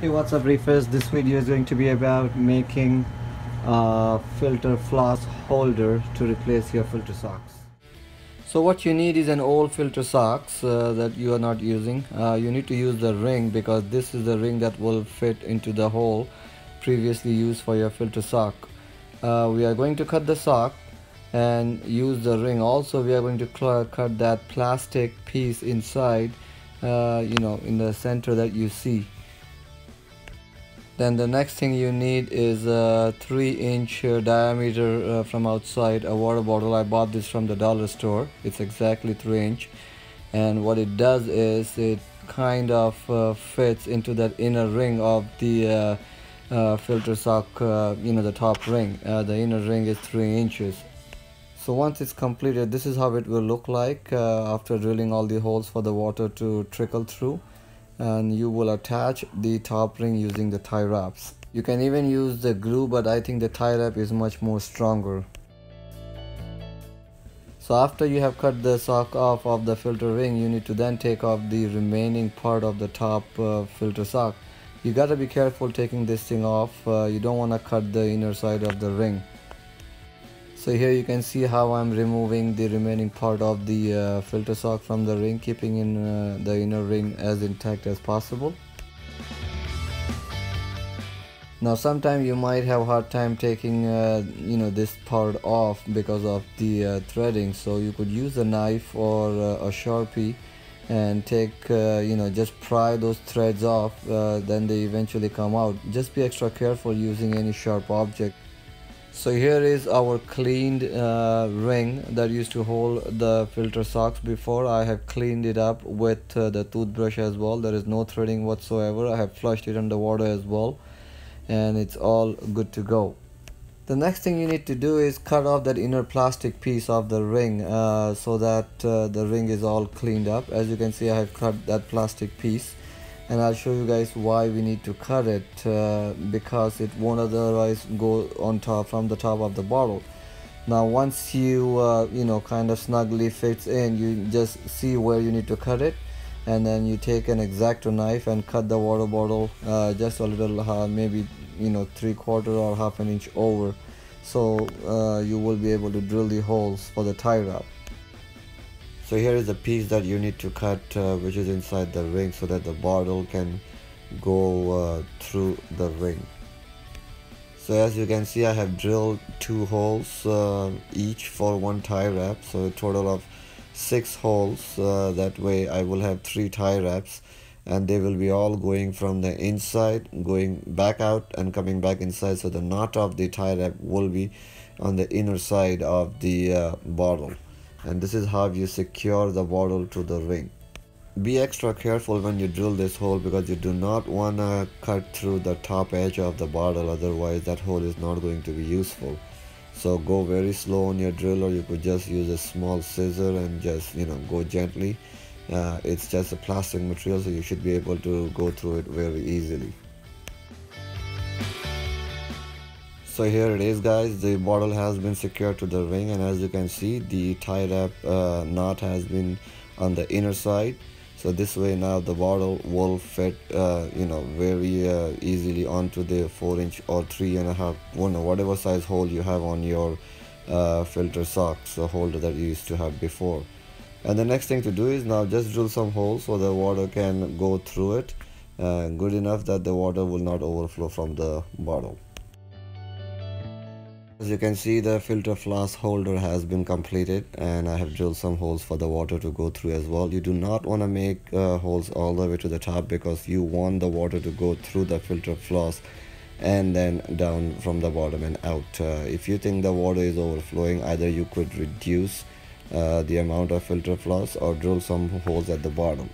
Hey, what's up, reefers? This video is going to be about making a filter floss holder to replace your filter socks. So what you need is an old filter socks that you are not using. You need to use the ring because this is the ring that will fit into the hole previously used for your filter sock. We are going to cut the sock and use the ring. Also, we are going to cut that plastic piece inside, in the center that you see. Then the next thing you need is a 3-inch diameter from outside, a water bottle. I bought this from the dollar store. It's exactly 3-inch, and what it does is it kind of fits into that inner ring of the filter sock, the top ring. The inner ring is 3 inches. So once it's completed, this is how it will look like after drilling all the holes for the water to trickle through. And you will attach the top ring using the tie wraps. You can even use the glue, but I think the tie wrap is much more stronger. So after you have cut the sock off of the filter ring, you need to then take off the remaining part of the top filter sock. You gotta be careful taking this thing off. You don't want to cut the inner side of the ring. So here you can see how I'm removing the remaining part of the filter sock from the ring, keeping in the inner ring as intact as possible. Now sometimes you might have a hard time taking this part off because of the threading, so you could use a knife or a Sharpie and take just pry those threads off, then they eventually come out. Just be extra careful using any sharp object. So here is our cleaned ring that used to hold the filter socks before. I have cleaned it up with the toothbrush as well. There is no threading whatsoever. I have flushed it underwater as well, and it's all good to go. The next thing you need to do is cut off that inner plastic piece of the ring so that the ring is all cleaned up. As you can see, I have cut that plastic piece, and I'll show you guys why we need to cut it, because it won't otherwise go on top from the top of the bottle. Now once you kind of snugly fits in, you just see where you need to cut it, and then you take an X-Acto knife and cut the water bottle just a little, maybe 3/4 or half an inch over, so you will be able to drill the holes for the tie wrap. So here is the piece that you need to cut, which is inside the ring, so that the bottle can go through the ring. So as you can see, I have drilled 2 holes each for one tie wrap, so a total of 6 holes. That way I will have 3 tie wraps, and they will be all going from the inside, going back out and coming back inside, so the knot of the tie wrap will be on the inner side of the bottle. And this is how you secure the bottle to the ring. Be extra careful when you drill this hole, because you do not want to cut through the top edge of the bottle, otherwise that hole is not going to be useful. So go very slow on your drill, or you could just use a small scissor and just go gently. It's just a plastic material, so you should be able to go through it very easily. So here it is, guys. The bottle has been secured to the ring, and as you can see, the tie wrap knot has been on the inner side. So this way now the bottle will fit very easily onto the 4-inch or 3.5, whatever size hole you have on your filter socks holder that you used to have before. And the next thing to do is now just drill some holes so the water can go through it, good enough that the water will not overflow from the bottle. As you can see, the filter floss holder has been completed, and I have drilled some holes for the water to go through as well. You do not want to make holes all the way to the top, because you want the water to go through the filter floss and then down from the bottom and out. If you think the water is overflowing, either you could reduce the amount of filter floss or drill some holes at the bottom.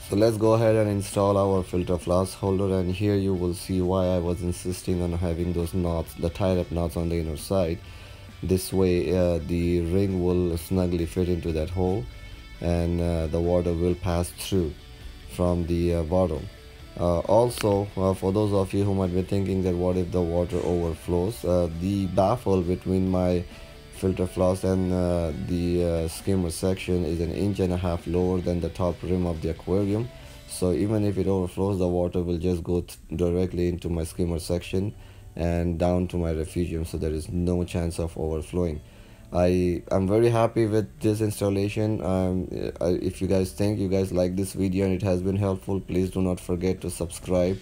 So let's go ahead and install our filter floss holder, and here you will see why I was insisting on having those knots, the tie wrap knots on the inner side. This way the ring will snugly fit into that hole, and the water will pass through from the bottle. Also, for those of you who might be thinking that what if the water overflows, the baffle between my filter floss and the skimmer section is 1.5 inches lower than the top rim of the aquarium, so even if it overflows, the water will just go directly into my skimmer section and down to my refugium, so there is no chance of overflowing. I'm very happy with this installation. If you guys think you guys like this video and it has been helpful, please do not forget to subscribe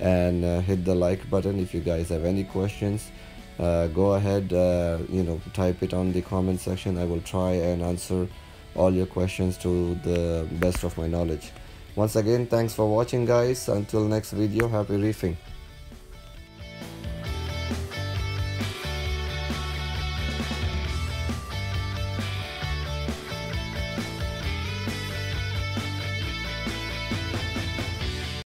and hit the like button. If you guys have any questions, go ahead, type it on the comment section. I will try and answer all your questions to the best of my knowledge. Once again, thanks for watching, guys. Until next video, happy reefing.